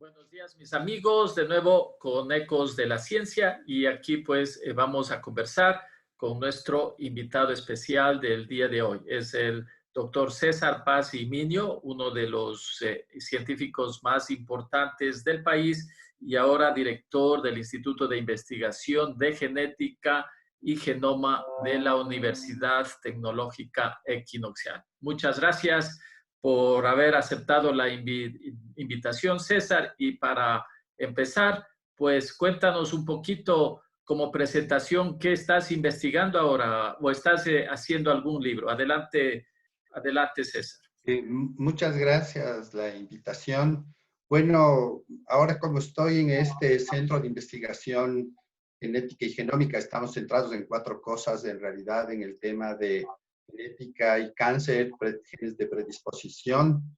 Buenos días, mis amigos, de nuevo con Ecos de la Ciencia y aquí pues vamos a conversar con nuestro invitado especial del día de hoy. Es el doctor César Paz y Minio, uno de los científicos más importantes del país y ahora director del Instituto de Investigación de Genética y Genoma de la Universidad Tecnológica Equinoccial. Muchas gracias por haber aceptado la invitación, César. Y para empezar, pues cuéntanos un poquito como presentación qué estás investigando ahora o estás haciendo algún libro. Adelante, adelante, César. Muchas gracias la invitación. Bueno, ahora como estoy en este centro de investigación genética y genómica, estamos centrados en cuatro cosas en realidad, en el tema de genética y cáncer, genes de predisposición.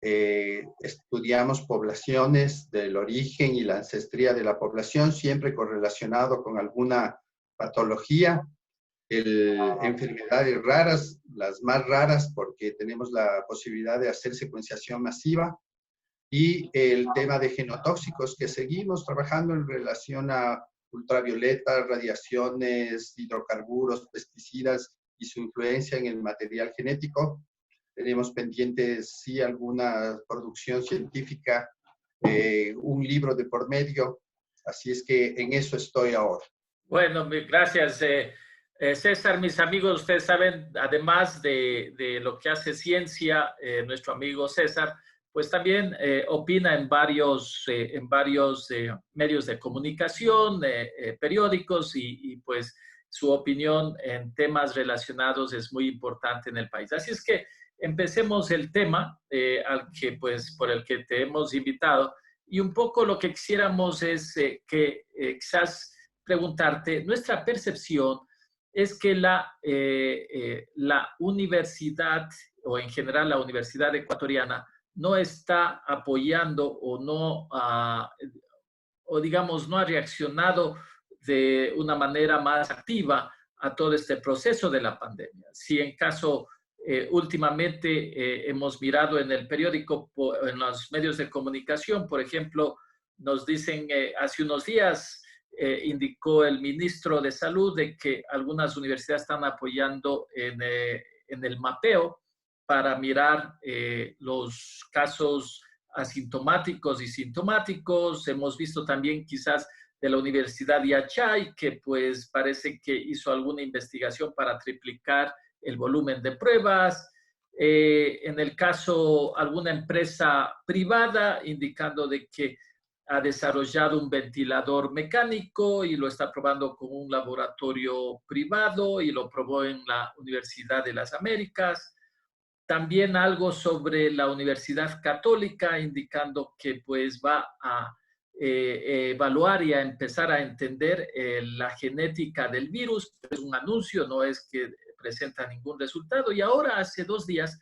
Estudiamos poblaciones del origen y la ancestría de la población, siempre correlacionado con alguna patología. Enfermedades raras, las más raras porque tenemos la posibilidad de hacer secuenciación masiva, y el tema de genotóxicos que seguimos trabajando en relación a ultravioleta, radiaciones, hidrocarburos, pesticidas y su influencia en el material genético. Tenemos pendientes, sí, alguna producción científica, un libro de por medio, así es que en eso estoy ahora. Bueno, gracias, César. Mis amigos, ustedes saben, además de lo que hace ciencia, nuestro amigo César, pues también opina en varios medios de comunicación, periódicos y pues su opinión en temas relacionados es muy importante en el país. Así es que empecemos el tema por el que te hemos invitado, y un poco lo que quisiéramos es que quizás preguntarte, nuestra percepción es que la universidad, o en general la universidad ecuatoriana, no está apoyando o no, o digamos, no ha reaccionado de una manera más activa a todo este proceso de la pandemia. Si en caso, últimamente hemos mirado en el periódico, en los medios de comunicación, por ejemplo, nos dicen hace unos días, indicó el ministro de Salud de que algunas universidades están apoyando en el mapeo para mirar los casos asintomáticos y sintomáticos. Hemos visto también quizás de la Universidad de Yachay, que pues parece que hizo alguna investigación para triplicar el volumen de pruebas. En el caso, alguna empresa privada indicando de que ha desarrollado un ventilador mecánico y lo está probando con un laboratorio privado y lo probó en la Universidad de las Américas. También algo sobre la Universidad Católica, indicando que pues va a evaluar y a empezar a entender la genética del virus. Es un anuncio, no es que presenta ningún resultado. Y ahora, hace 2 días,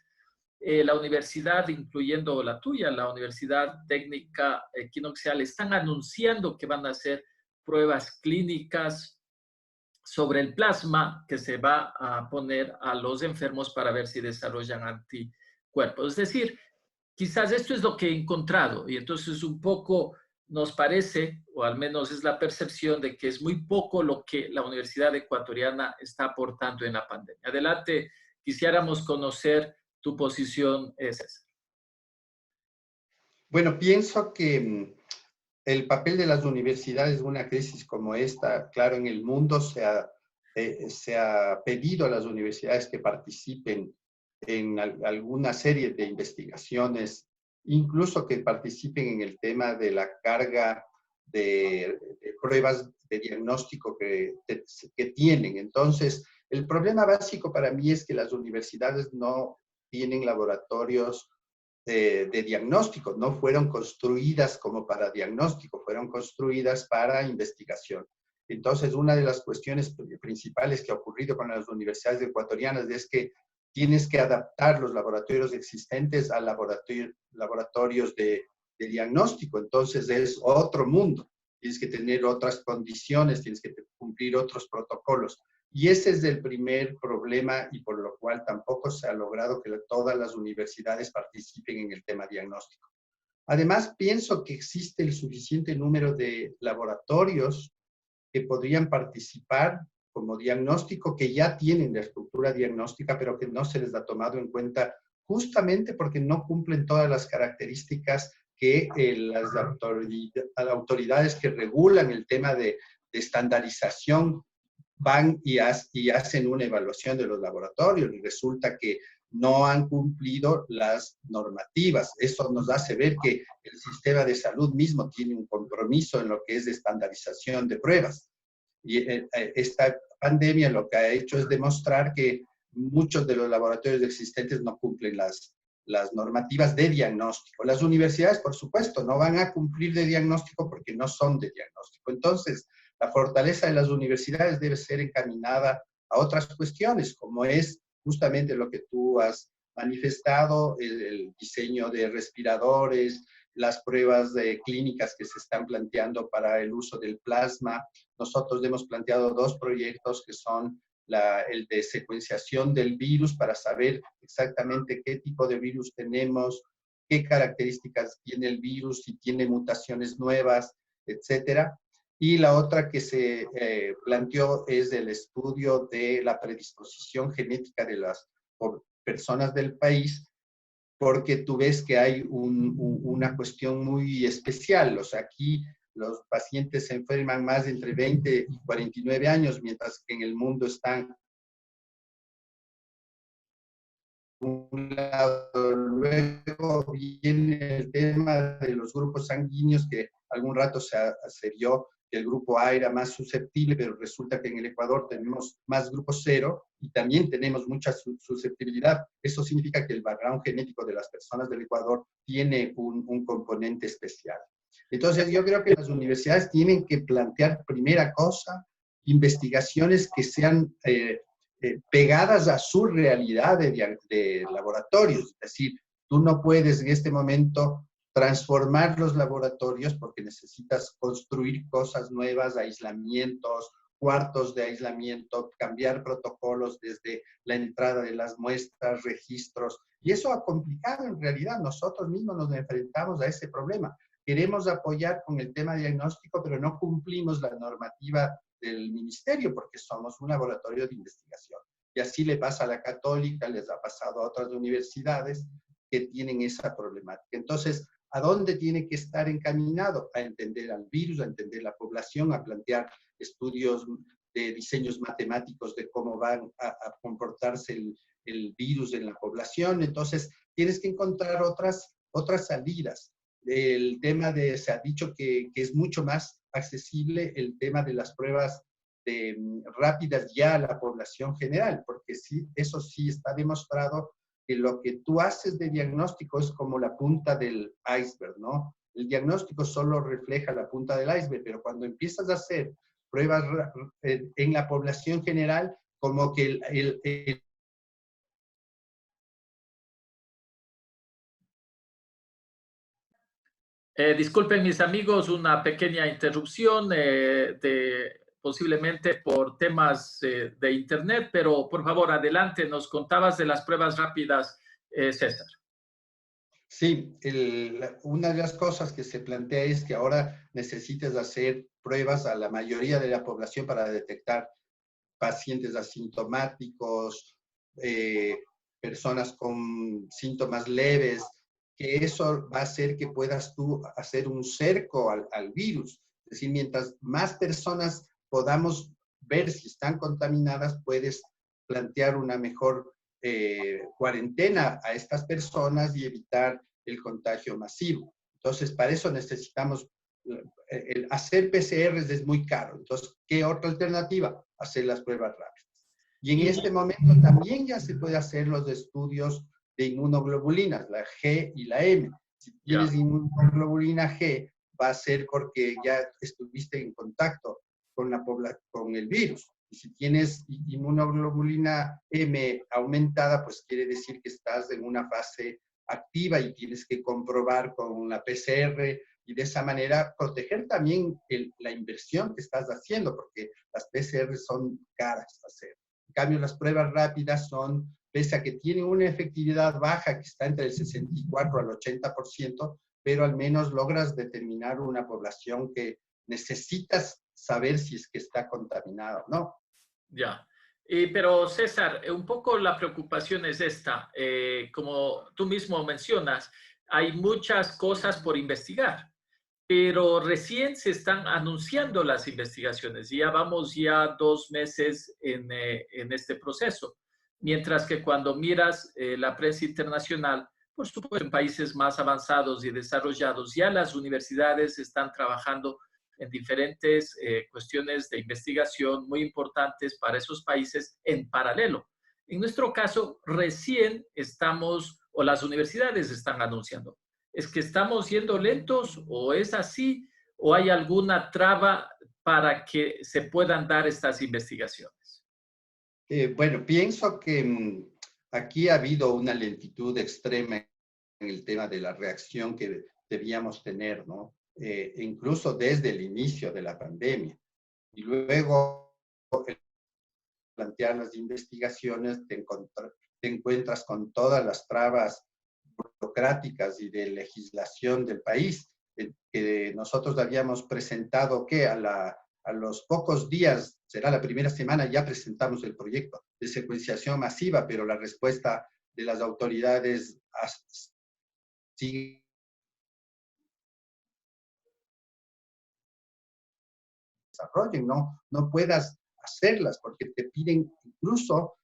la universidad, incluyendo la tuya, la Universidad Técnica Equinoccial, están anunciando que van a hacer pruebas clínicas sobre el plasma que se va a poner a los enfermos para ver si desarrollan anticuerpos. Es decir, quizás esto es lo que he encontrado, y entonces un poco nos parece, o al menos es la percepción, de que es muy poco lo que la Universidad Ecuatoriana está aportando en la pandemia. Adelante, quisiéramos conocer tu posición, César. Bueno, pienso que el papel de las universidades en una crisis como esta, claro, en el mundo se ha pedido a las universidades que participen en alguna serie de investigaciones, incluso que participen en el tema de la carga de pruebas de diagnóstico que tienen. Entonces, el problema básico para mí es que las universidades no tienen laboratorios de diagnóstico, no fueron construidas como para diagnóstico, fueron construidas para investigación. Entonces, una de las cuestiones principales que ha ocurrido con las universidades ecuatorianas es que tienes que adaptar los laboratorios existentes a laboratorios de diagnóstico. Entonces, es otro mundo. Tienes que tener otras condiciones, tienes que cumplir otros protocolos. Y ese es el primer problema, y por lo cual tampoco se ha logrado que todas las universidades participen en el tema diagnóstico. Además, pienso que existe el suficiente número de laboratorios que podrían participar como diagnóstico, que ya tienen la estructura diagnóstica, pero que no se les ha tomado en cuenta justamente porque no cumplen todas las características que las autoridades que regulan el tema de estandarización van y hacen una evaluación de los laboratorios y resulta que no han cumplido las normativas. Eso nos hace ver que el sistema de salud mismo tiene un compromiso en lo que es de estandarización de pruebas. Y esta pandemia lo que ha hecho es demostrar que muchos de los laboratorios existentes no cumplen las normativas de diagnóstico. Las universidades, por supuesto, no van a cumplir de diagnóstico porque no son de diagnóstico. Entonces, la fortaleza de las universidades debe ser encaminada a otras cuestiones, como es justamente lo que tú has manifestado, el diseño de respiradores, las pruebas clínicas que se están planteando para el uso del plasma. Nosotros hemos planteado 2 proyectos que son el de secuenciación del virus para saber exactamente qué tipo de virus tenemos, qué características tiene el virus, si tiene mutaciones nuevas, etcétera. Y la otra que se planteó es el estudio de la predisposición genética de las personas del país, porque tú ves que hay una cuestión muy especial. O sea, aquí los pacientes se enferman más de entre 20 y 49 años, mientras que en el mundo están un lado. Luego viene el tema de los grupos sanguíneos, que algún rato se vio que el grupo A era más susceptible, pero resulta que en el Ecuador tenemos más grupo 0 y también tenemos mucha susceptibilidad. Eso significa que el background genético de las personas del Ecuador tiene un componente especial. Entonces, yo creo que las universidades tienen que plantear, primera cosa, investigaciones que sean pegadas a su realidad de laboratorios. Es decir, tú no puedes en este momento transformar los laboratorios porque necesitas construir cosas nuevas, aislamientos, cuartos de aislamiento, cambiar protocolos desde la entrada de las muestras, registros, y eso ha complicado en realidad. Nosotros mismos nos enfrentamos a ese problema. Queremos apoyar con el tema diagnóstico, pero no cumplimos la normativa del ministerio porque somos un laboratorio de investigación. Y así le pasa a la Católica, les ha pasado a otras universidades que tienen esa problemática. Entonces, ¿a dónde tiene que estar encaminado? A entender al virus, a entender la población, a plantear estudios de diseños matemáticos de cómo van a comportarse el virus en la población. Entonces, tienes que encontrar otras salidas. El tema se ha dicho que es mucho más accesible el tema de las pruebas rápidas ya a la población general, porque sí, eso sí está demostrado que lo que tú haces de diagnóstico es como la punta del iceberg, ¿no? El diagnóstico solo refleja la punta del iceberg, pero cuando empiezas a hacer pruebas en la población general, como que Disculpen mis amigos, una pequeña interrupción posiblemente por temas de internet, pero por favor adelante, nos contabas de las pruebas rápidas, César. Sí, una de las cosas que se plantea es que ahora necesitas hacer pruebas a la mayoría de la población para detectar pacientes asintomáticos, personas con síntomas leves, que eso va a hacer que puedas tú hacer un cerco al virus. Es decir, mientras más personas podamos ver si están contaminadas, puedes plantear una mejor cuarentena a estas personas y evitar el contagio masivo. Entonces, para eso necesitamos hacer PCRs es muy caro. Entonces, ¿qué otra alternativa? Hacer las pruebas rápidas. Y en este momento también ya se puede hacer los estudios de inmunoglobulinas, la G y la M. Si tienes inmunoglobulina G, va a ser porque ya estuviste en contacto con el virus. Y si tienes inmunoglobulina M aumentada, pues quiere decir que estás en una fase activa y tienes que comprobar con la PCR y de esa manera proteger también la inversión que estás haciendo, porque las PCR son caras hacer. En cambio, las pruebas rápidas son, pese a que tienen una efectividad baja que está entre el 64 al 80%, pero al menos logras determinar una población que necesitas saber si es que está contaminada o no. Ya. Pero César, un poco la preocupación es esta. Como tú mismo mencionas, hay muchas cosas por investigar, pero recién se están anunciando las investigaciones. Ya vamos ya 2 meses en este proceso. Mientras que cuando miras la prensa internacional, por supuesto, en países más avanzados y desarrollados, ya las universidades están trabajando en diferentes cuestiones de investigación muy importantes para esos países en paralelo. En nuestro caso, recién estamos, o las universidades están anunciando. ¿Es que estamos yendo lentos o es así? ¿O hay alguna traba para que se puedan dar estas investigaciones? Bueno, pienso que aquí ha habido una lentitud extrema en el tema de la reacción que debíamos tener, ¿no? Incluso desde el inicio de la pandemia. Y luego, el plantear las investigaciones, te encuentras con todas las trabas burocráticas y de legislación del país, que nosotros habíamos presentado que a los pocos días, será la primera semana, ya presentamos el proyecto de secuenciación masiva, pero la respuesta de las autoridades sigue desarrollen, no puedas hacerlas porque te piden, incluso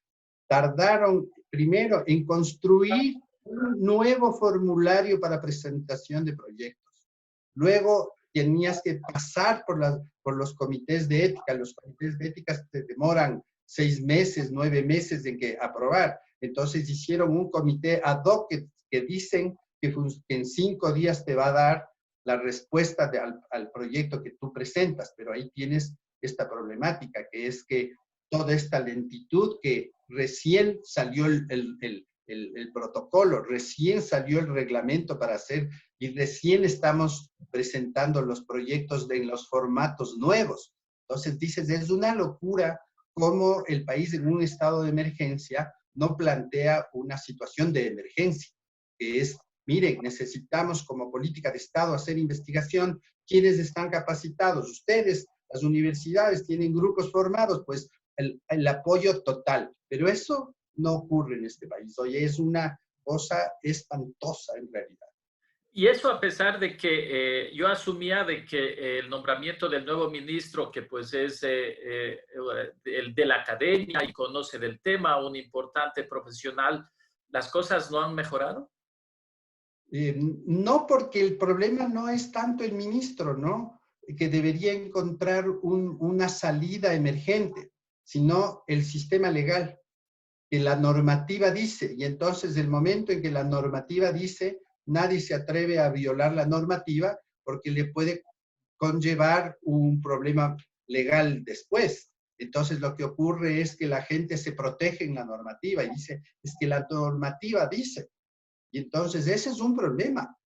tardaron primero en construir un nuevo formulario para presentación de proyectos. Luego tenías que pasar por los comités de ética. Los comités de ética te demoran 6 meses, 9 meses en que aprobar. Entonces hicieron un comité ad hoc que dicen que en 5 días te va a dar la respuesta al proyecto que tú presentas, pero ahí tienes esta problemática, que es que toda esta lentitud que recién salió el protocolo, recién salió el reglamento para hacer y recién estamos presentando los proyectos en los formatos nuevos. Entonces dices, es una locura cómo el país en un estado de emergencia no plantea una situación de emergencia, que es, miren, necesitamos como política de Estado hacer investigación. ¿Quiénes están capacitados? Ustedes, las universidades, tienen grupos formados, pues el apoyo total. Pero eso no ocurre en este país. Oye, es una cosa espantosa en realidad. Y eso a pesar de que yo asumía de que el nombramiento del nuevo ministro, que pues es el de la academia y conoce del tema, un importante profesional, ¿las cosas no han mejorado? No, porque el problema no es tanto el ministro, ¿no? Que debería encontrar una salida emergente, sino el sistema legal, que la normativa dice, y entonces el momento en que la normativa dice, nadie se atreve a violar la normativa porque le puede conllevar un problema legal después. Entonces lo que ocurre es que la gente se protege en la normativa y dice, es que la normativa dice. Y entonces ese es un problema.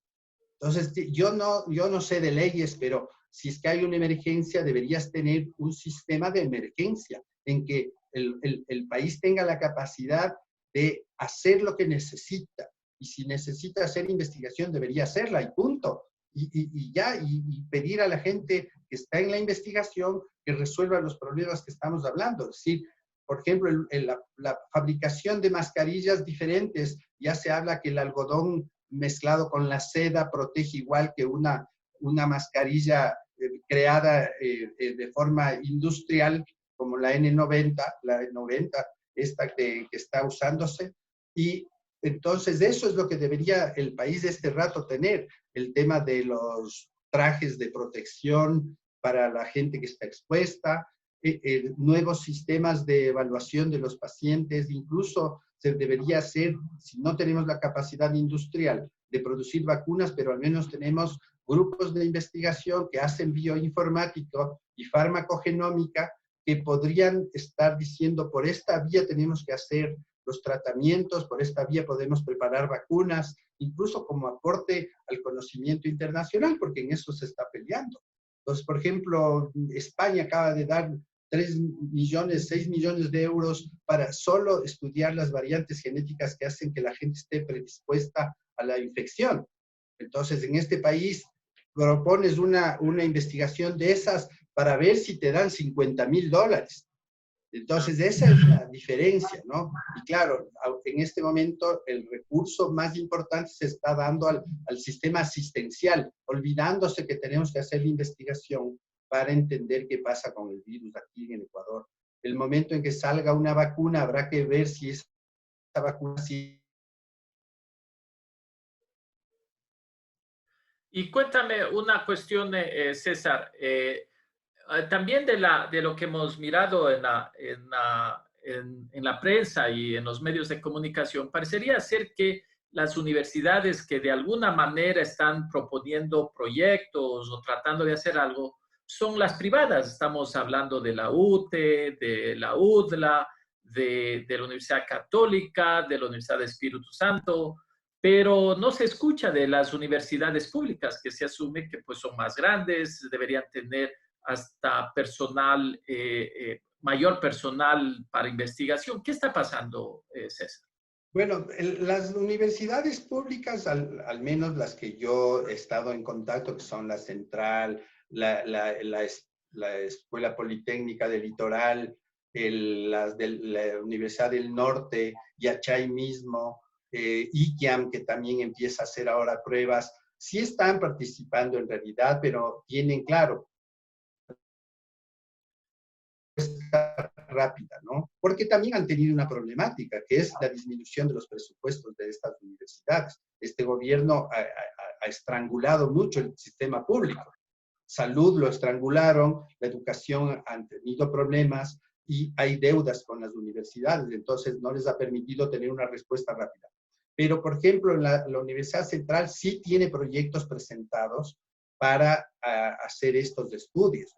Entonces yo no sé de leyes, pero si es que hay una emergencia, deberías tener un sistema de emergencia en que el país tenga la capacidad de hacer lo que necesita. Y si necesita hacer investigación, debería hacerla y punto. Y pedir a la gente que está en la investigación que resuelva los problemas que estamos hablando. Es decir, por ejemplo, la fabricación de mascarillas diferentes, ya se habla que el algodón mezclado con la seda protege igual que una mascarilla creada de forma industrial como la N90, esta que está usándose. Y entonces eso es lo que debería el país de este rato tener, el tema de los trajes de protección para la gente que está expuesta, nuevos sistemas de evaluación de los pacientes, incluso se debería hacer, si no tenemos la capacidad industrial de producir vacunas, pero al menos tenemos grupos de investigación que hacen bioinformática y farmacogenómica que podrían estar diciendo, por esta vía tenemos que hacer los tratamientos, por esta vía podemos preparar vacunas, incluso como aporte al conocimiento internacional, porque en eso se está peleando. Entonces, por ejemplo, España acaba de dar 3 millones, 6 millones de euros para solo estudiar las variantes genéticas que hacen que la gente esté predispuesta a la infección. Entonces, en este país propones una investigación de esas para ver si te dan $50,000. Entonces, esa es la diferencia, ¿no? Y claro, en este momento el recurso más importante se está dando al sistema asistencial, olvidándose que tenemos que hacer la investigación para entender qué pasa con el virus aquí en el Ecuador. El momento en que salga una vacuna, habrá que ver si esa vacuna sí. Y cuéntame una cuestión, César. También de lo que hemos mirado en la prensa y en los medios de comunicación, parecería ser que las universidades que de alguna manera están proponiendo proyectos o tratando de hacer algo son las privadas. Estamos hablando de la UTE, de la UDLA, de la Universidad Católica, de la Universidad de Espíritu Santo, pero no se escucha de las universidades públicas, que se asume que pues son más grandes, deberían tener hasta personal, mayor personal para investigación. ¿Qué está pasando, César? Bueno, las universidades públicas, al menos las que yo he estado en contacto, que son la Central, la Escuela Politécnica del Litoral, las de la Universidad del Norte, Yachay mismo, IQIAM, que también empieza a hacer ahora pruebas, sí están participando en realidad, pero tienen, claro, rápida, ¿no? Porque también han tenido una problemática, que es la disminución de los presupuestos de estas universidades. Este gobierno ha estrangulado mucho el sistema público. Salud lo estrangularon, la educación han tenido problemas y hay deudas con las universidades, entonces no les ha permitido tener una respuesta rápida. Pero, por ejemplo, la Universidad Central sí tiene proyectos presentados para hacer estos estudios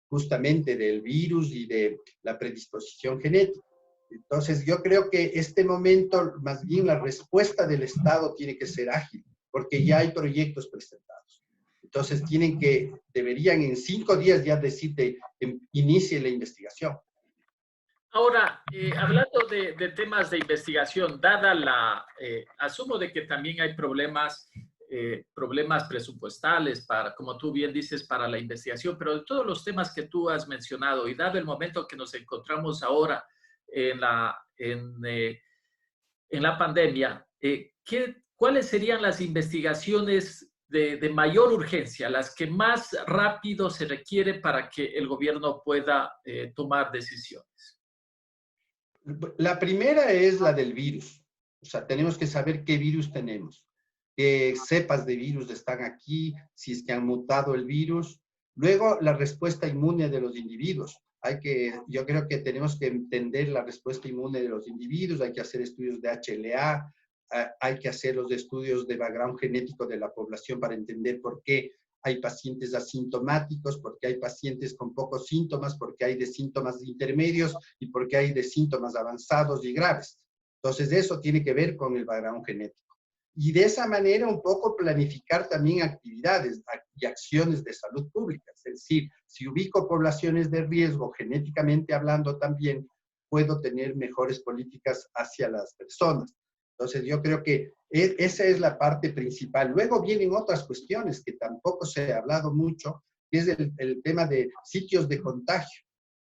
justamente del virus y de la predisposición genética. Entonces, yo creo que este momento, más bien la respuesta del Estado tiene que ser ágil, porque ya hay proyectos presentados. Entonces, deberían en 5 días ya decirte, inicie la investigación. Ahora, hablando de temas de investigación, asumo de que también hay problemas presupuestales para, como tú bien dices, para la investigación, pero de todos los temas que tú has mencionado y dado el momento que nos encontramos ahora en la pandemia, ¿cuáles serían las investigaciones de mayor urgencia, las que más rápido se requiere para que el gobierno pueda tomar decisiones? La primera es la del virus. O sea, tenemos que saber qué virus tenemos, qué cepas de virus están aquí, si es que han mutado el virus. Luego, la respuesta inmune de los individuos. Yo creo que tenemos que entender la respuesta inmune de los individuos, hay que hacer estudios de HLA, hay que hacer los estudios de background genético de la población para entender por qué hay pacientes asintomáticos, porque hay pacientes con pocos síntomas, porque hay de síntomas intermedios y porque hay de síntomas avanzados y graves. Entonces, eso tiene que ver con el background genético. Y de esa manera un poco planificar también actividades y acciones de salud pública. Es decir, si ubico poblaciones de riesgo genéticamente hablando también, puedo tener mejores políticas hacia las personas. Entonces, yo creo que esa es la parte principal. Luego vienen otras cuestiones que tampoco se ha hablado mucho, que es el tema de sitios de contagio.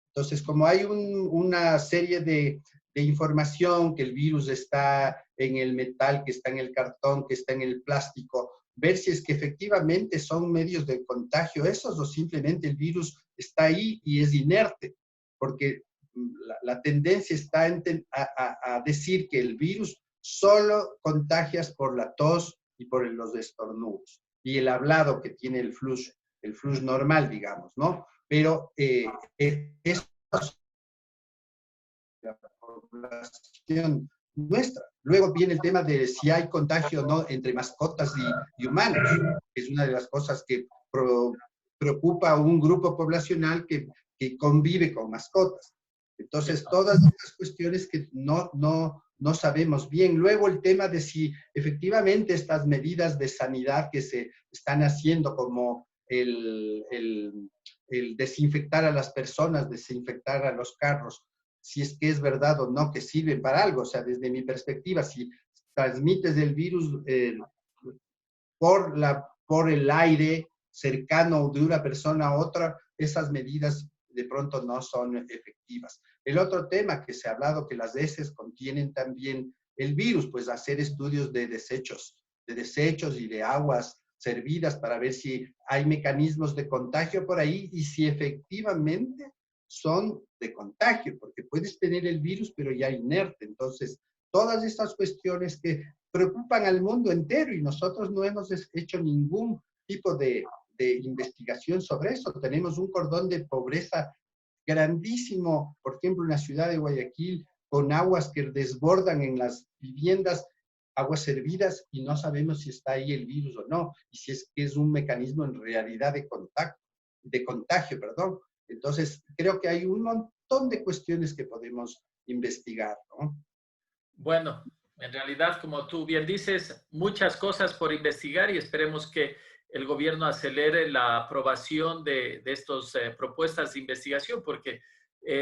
Entonces, como hay una serie de información, que el virus está en el metal, que está en el cartón, que está en el plástico, ver si es que efectivamente son medios de contagio esos o simplemente el virus está ahí y es inerte, porque la tendencia está a decir que el virus solo contagias por la tos y por los estornudos y el hablado que tiene el flush normal, digamos, ¿no? Pero es la población nuestra. Luego viene el tema de si hay contagio o no entre mascotas y humanos. Es una de las cosas que preocupa a un grupo poblacional que convive con mascotas. Entonces, todas estas cuestiones que no sabemos bien. Luego el tema de si efectivamente estas medidas de sanidad que se están haciendo, como el desinfectar a las personas, desinfectar a los carros, si es que es verdad o no que sirven para algo. O sea, desde mi perspectiva, si transmites el virus por el aire cercano de una persona a otra, esas medidas de pronto no son efectivas. El otro tema que se ha hablado, que las heces contienen también el virus, pues hacer estudios de desechos y de aguas servidas para ver si hay mecanismos de contagio por ahí y si efectivamente son de contagio, porque puedes tener el virus pero ya inerte. Entonces, todas estas cuestiones que preocupan al mundo entero y nosotros no hemos hecho ningún tipo de investigación sobre eso. Tenemos un cordón de pobreza grandísimo, por ejemplo, en la ciudad de Guayaquil, con aguas que desbordan en las viviendas, aguas servidas, y no sabemos si está ahí el virus o no, y si es que es un mecanismo en realidad de contagio, perdón. Entonces, creo que hay un montón de cuestiones que podemos investigar, ¿no? Bueno, en realidad, como tú bien dices, muchas cosas por investigar y esperemos que el gobierno acelere la aprobación de estas propuestas de investigación porque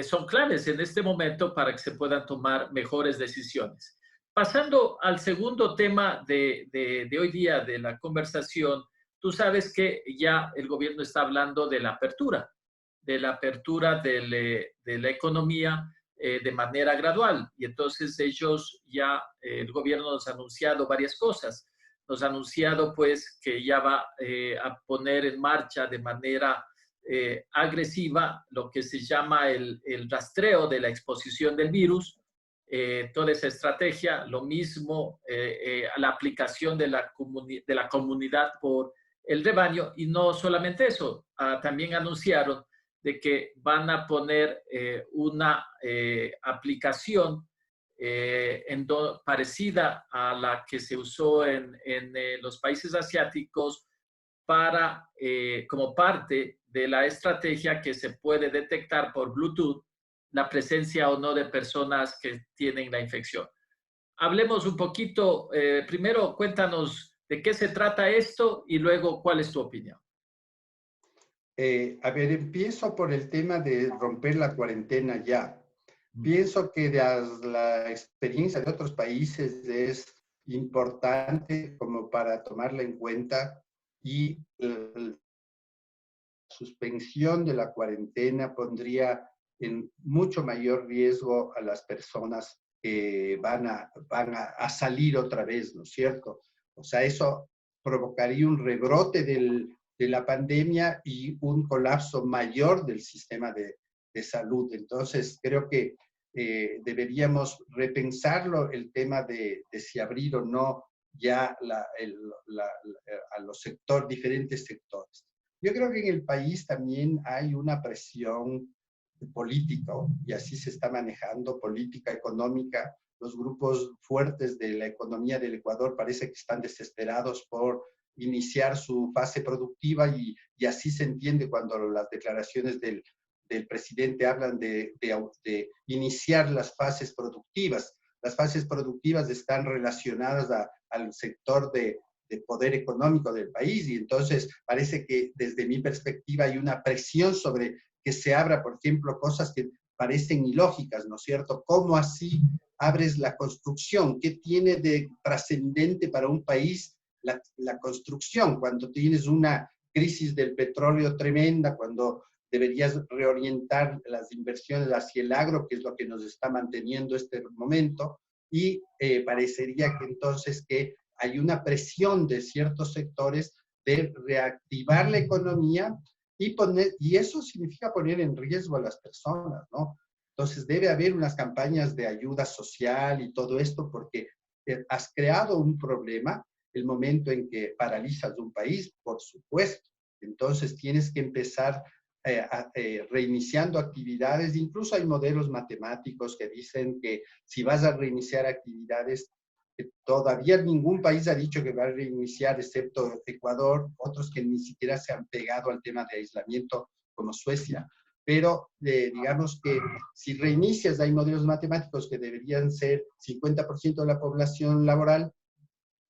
son claves en este momento para que se puedan tomar mejores decisiones. Pasando al segundo tema de hoy día de la conversación, tú sabes que ya el gobierno está hablando de la apertura de la economía de manera gradual. Y entonces ellos ya, el gobierno nos ha anunciado varias cosas. Nos ha anunciado pues que ya va a poner en marcha de manera agresiva lo que se llama el rastreo de la exposición del virus, toda esa estrategia, lo mismo a la aplicación de la comunidad por el rebaño, y no solamente eso, también anunciaron de que van a poner una aplicación parecida a la que se usó en los países asiáticos para, como parte de la estrategia que se puede detectar por Bluetooth la presencia o no de personas que tienen la infección. Hablemos un poquito, primero cuéntanos de qué se trata esto y luego cuál es tu opinión. A ver, empiezo por el tema de romper la cuarentena ya. Pienso que la experiencia de otros países es importante como para tomarla en cuenta y la suspensión de la cuarentena pondría en mucho mayor riesgo a las personas que van a salir otra vez, ¿no es cierto? O sea, eso provocaría un rebrote de la pandemia y un colapso mayor del sistema de salud. Entonces, creo que deberíamos repensarlo el tema de si abrir o no ya a los diferentes sectores. Yo creo que en el país también hay una presión política, y así se está manejando, política económica. Los grupos fuertes de la economía del Ecuador parece que están desesperados por iniciar su fase productiva y así se entiende cuando las declaraciones del presidente hablan de iniciar las fases productivas. Las fases productivas están relacionadas al sector de poder económico del país y entonces parece que desde mi perspectiva hay una presión sobre que se abra, por ejemplo, cosas que parecen ilógicas, ¿no es cierto? ¿Cómo así abres la construcción? ¿Qué tiene de trascendente para un país la construcción cuando tienes una crisis del petróleo tremenda, cuando deberías reorientar las inversiones hacia el agro, que es lo que nos está manteniendo este momento, y parecería que entonces que hay una presión de ciertos sectores de reactivar la economía y eso significa poner en riesgo a las personas, ¿no? Entonces debe haber unas campañas de ayuda social y todo esto porque has creado un problema el momento en que paralizas un país, por supuesto. Entonces tienes que empezar reiniciando actividades. Incluso hay modelos matemáticos que dicen que si vas a reiniciar actividades, todavía ningún país ha dicho que va a reiniciar, excepto Ecuador, otros que ni siquiera se han pegado al tema de aislamiento, como Suecia. Pero digamos que si reinicias, hay modelos matemáticos que deberían ser 50% de la población laboral,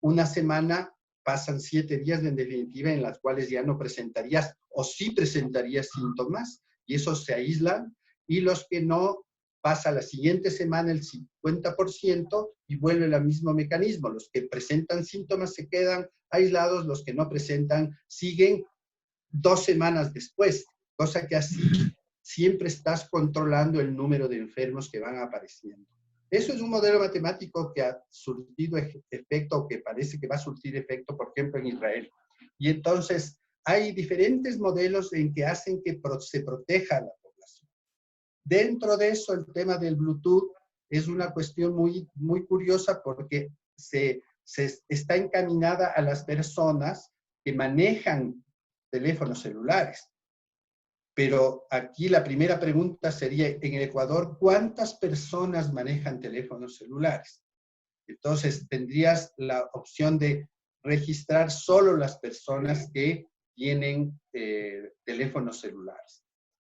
una semana pasan 7 días en definitiva en las cuales ya no presentarías o sí presentarías síntomas y esos se aíslan y los que no pasa la siguiente semana el 50% y vuelve el mismo mecanismo. Los que presentan síntomas se quedan aislados, los que no presentan siguen 2 semanas después, cosa que así siempre estás controlando el número de enfermos que van apareciendo. Eso es un modelo matemático que ha surtido efecto, o que parece que va a surtir efecto, por ejemplo, en Israel. Y entonces hay diferentes modelos en que hacen que se proteja la población. Dentro de eso, el tema del Bluetooth es una cuestión muy curiosa porque se está encaminada a las personas que manejan teléfonos celulares. Pero aquí la primera pregunta sería, en el Ecuador, ¿cuántas personas manejan teléfonos celulares? Entonces, tendrías la opción de registrar solo las personas que tienen teléfonos celulares.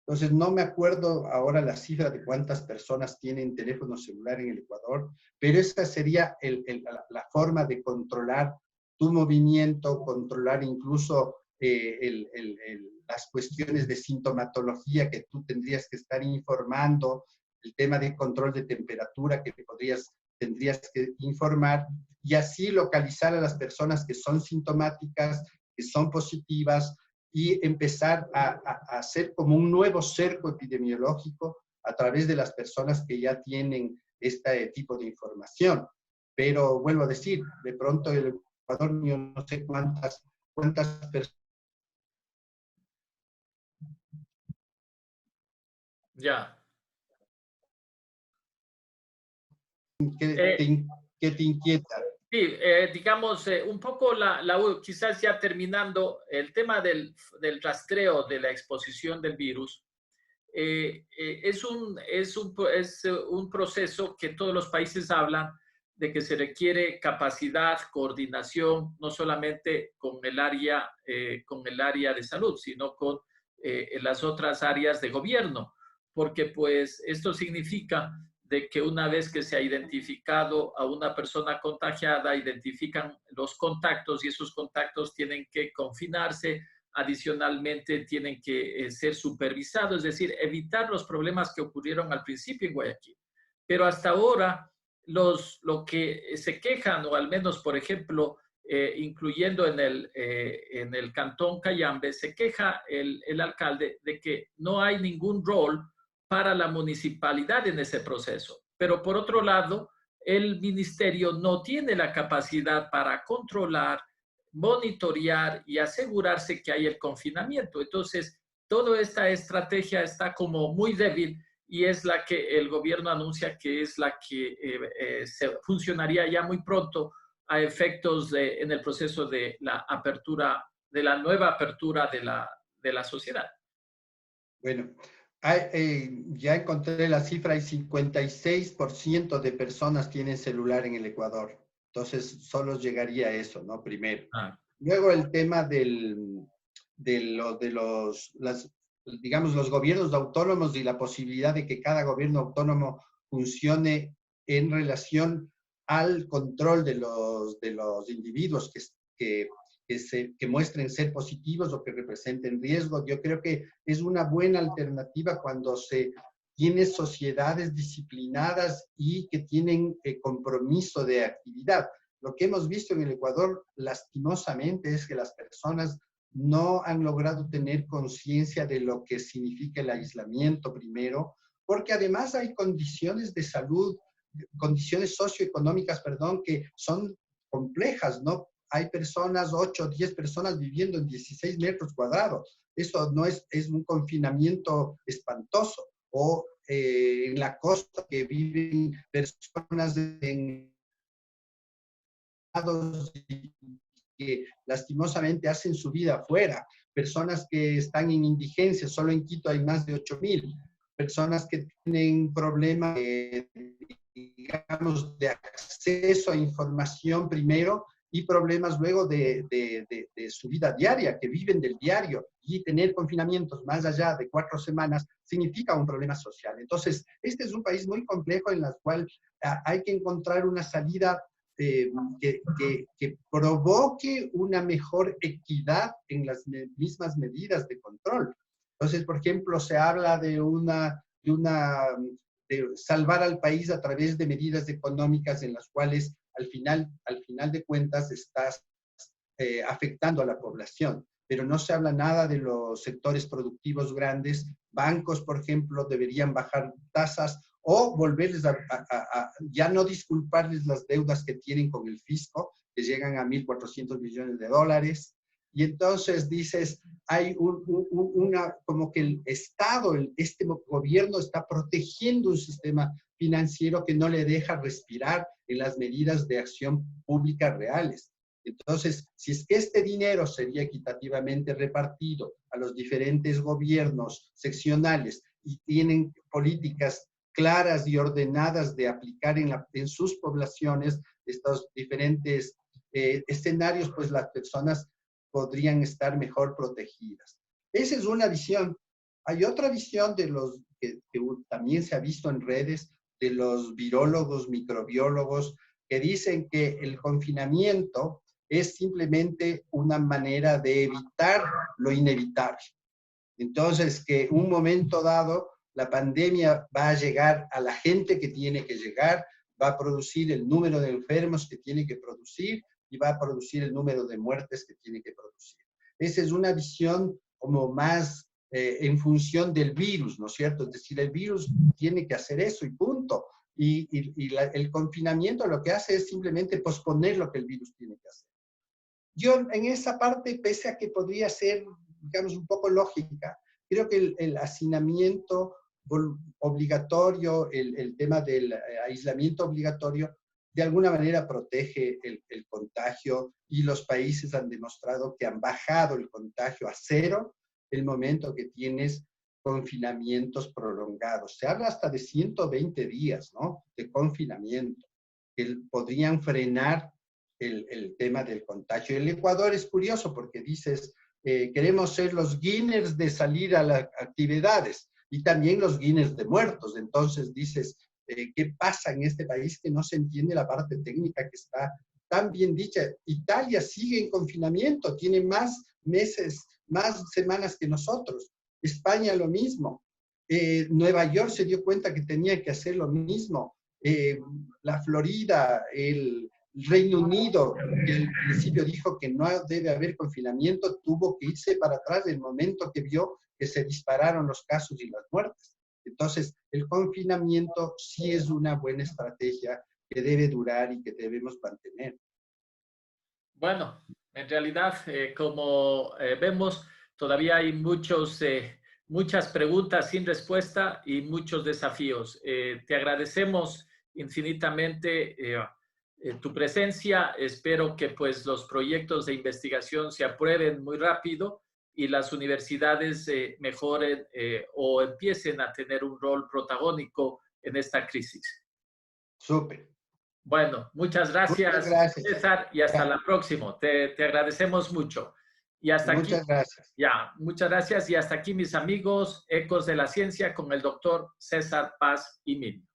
Entonces, no me acuerdo ahora la cifra de cuántas personas tienen teléfono celular en el Ecuador, pero esa sería la forma de controlar tu movimiento, controlar incluso las cuestiones de sintomatología que tú tendrías que estar informando, el tema de control de temperatura que tendrías que informar, y así localizar a las personas que son sintomáticas, que son positivas, y empezar a hacer como un nuevo cerco epidemiológico a través de las personas que ya tienen este tipo de información. Pero vuelvo a decir, de pronto el Ecuador, yo no sé cuántas personas. Ya. ¿Qué te inquieta? Sí, digamos, un poco quizás ya terminando, el tema del rastreo de la exposición del virus es un proceso que todos los países hablan de que se requiere capacidad, coordinación, no solamente con el área de salud, sino con las otras áreas de gobierno, porque pues esto significa de que una vez que se ha identificado a una persona contagiada, identifican los contactos y esos contactos tienen que confinarse, adicionalmente tienen que ser supervisados, es decir, evitar los problemas que ocurrieron al principio en Guayaquil. Pero hasta ahora, lo que se quejan, o al menos, por ejemplo, incluyendo en el cantón Cayambe, se queja el alcalde de que no hay ningún rol para la municipalidad en ese proceso. Pero por otro lado, el ministerio no tiene la capacidad para controlar, monitorear y asegurarse que hay el confinamiento. Entonces, toda esta estrategia está como muy débil y es la que el gobierno anuncia que es la que funcionaría ya muy pronto a efectos en el proceso de la apertura, de la nueva apertura de la sociedad. Bueno, ya encontré la cifra, hay 56% de personas tienen celular en el Ecuador. Entonces, solo llegaría a eso, ¿no? Primero. Luego el tema digamos, los gobiernos autónomos y la posibilidad de que cada gobierno autónomo funcione en relación al control de los individuos que muestren ser positivos o que representen riesgo. Yo creo que es una buena alternativa cuando se tiene sociedades disciplinadas y que tienen compromiso de actividad. Lo que hemos visto en el Ecuador, lastimosamente, es que las personas no han logrado tener conciencia de lo que significa el aislamiento primero, porque además hay condiciones de salud, condiciones socioeconómicas, perdón, que son complejas, ¿no? Hay personas, 8 o 10 personas viviendo en 16 metros cuadrados. Eso no es un confinamiento espantoso. O en la costa que viven personas en que lastimosamente hacen su vida afuera, personas que están en indigencia, solo en Quito hay más de 8,000, personas que tienen problemas, digamos, de acceso a información primero y problemas luego de su vida diaria, que viven del diario, y tener confinamientos más allá de 4 semanas significa un problema social. Entonces, este es un país muy complejo en el cual hay que encontrar una salida que provoque una mejor equidad en las mismas medidas de control. Entonces, por ejemplo, se habla de una salvar al país a través de medidas económicas en las cuales al final de cuentas estás afectando a la población. Pero no se habla nada de los sectores productivos grandes. Bancos, por ejemplo, deberían bajar tasas o volverles ya no disculparles las deudas que tienen con el fisco, que llegan a 1.400 millones de dólares. Y entonces dices, hay como que el Estado, este gobierno está protegiendo un sistema financiero que no le deja respirar en las medidas de acción pública reales. Entonces, si es que este dinero sería equitativamente repartido a los diferentes gobiernos seccionales y tienen políticas claras y ordenadas de aplicar en sus poblaciones estos diferentes escenarios, pues las personas podrían estar mejor protegidas. Esa es una visión. Hay otra visión de los que también se ha visto en redes, de los virólogos, microbiólogos, que dicen que el confinamiento es simplemente una manera de evitar lo inevitable. Entonces, que un momento dado, la pandemia va a llegar a la gente que tiene que llegar, va a producir el número de enfermos que tiene que producir y va a producir el número de muertes que tiene que producir. Esa es una visión como más en función del virus, ¿no es cierto? Es decir, el virus tiene que hacer eso y punto. El confinamiento lo que hace es simplemente posponer lo que el virus tiene que hacer. Yo en esa parte, pese a que podría ser, digamos, un poco lógica, creo que el hacinamiento obligatorio, el tema del aislamiento obligatorio, de alguna manera protege el contagio y los países han demostrado que han bajado el contagio a cero el momento que tienes confinamientos prolongados. Se habla hasta de 120 días, ¿no?, de confinamiento, que podrían frenar el tema del contagio. El Ecuador es curioso porque dices, queremos ser los Guinness de salir a las actividades y también los Guinness de muertos. Entonces dices, ¿qué pasa en este país que no se entiende la parte técnica que está tan bien dicha? Italia sigue en confinamiento, tiene más meses, más semanas que nosotros. España lo mismo. Nueva York se dio cuenta que tenía que hacer lo mismo. La Florida, el Reino Unido, que al principio dijo que no debe haber confinamiento, tuvo que irse para atrás el momento que vio que se dispararon los casos y las muertes. Entonces, el confinamiento sí es una buena estrategia que debe durar y que debemos mantener. Bueno, en realidad, como vemos, todavía hay muchas preguntas sin respuesta y muchos desafíos. Te agradecemos infinitamente tu presencia. Espero que pues, los proyectos de investigación se aprueben muy rápido y las universidades mejoren o empiecen a tener un rol protagónico en esta crisis. Súper. Bueno, muchas gracias, César, y hasta la próxima. Te agradecemos mucho. Y hasta aquí. Muchas gracias. Ya, muchas gracias. Y hasta aquí, mis amigos, Ecos de la Ciencia con el doctor César Paz y Min.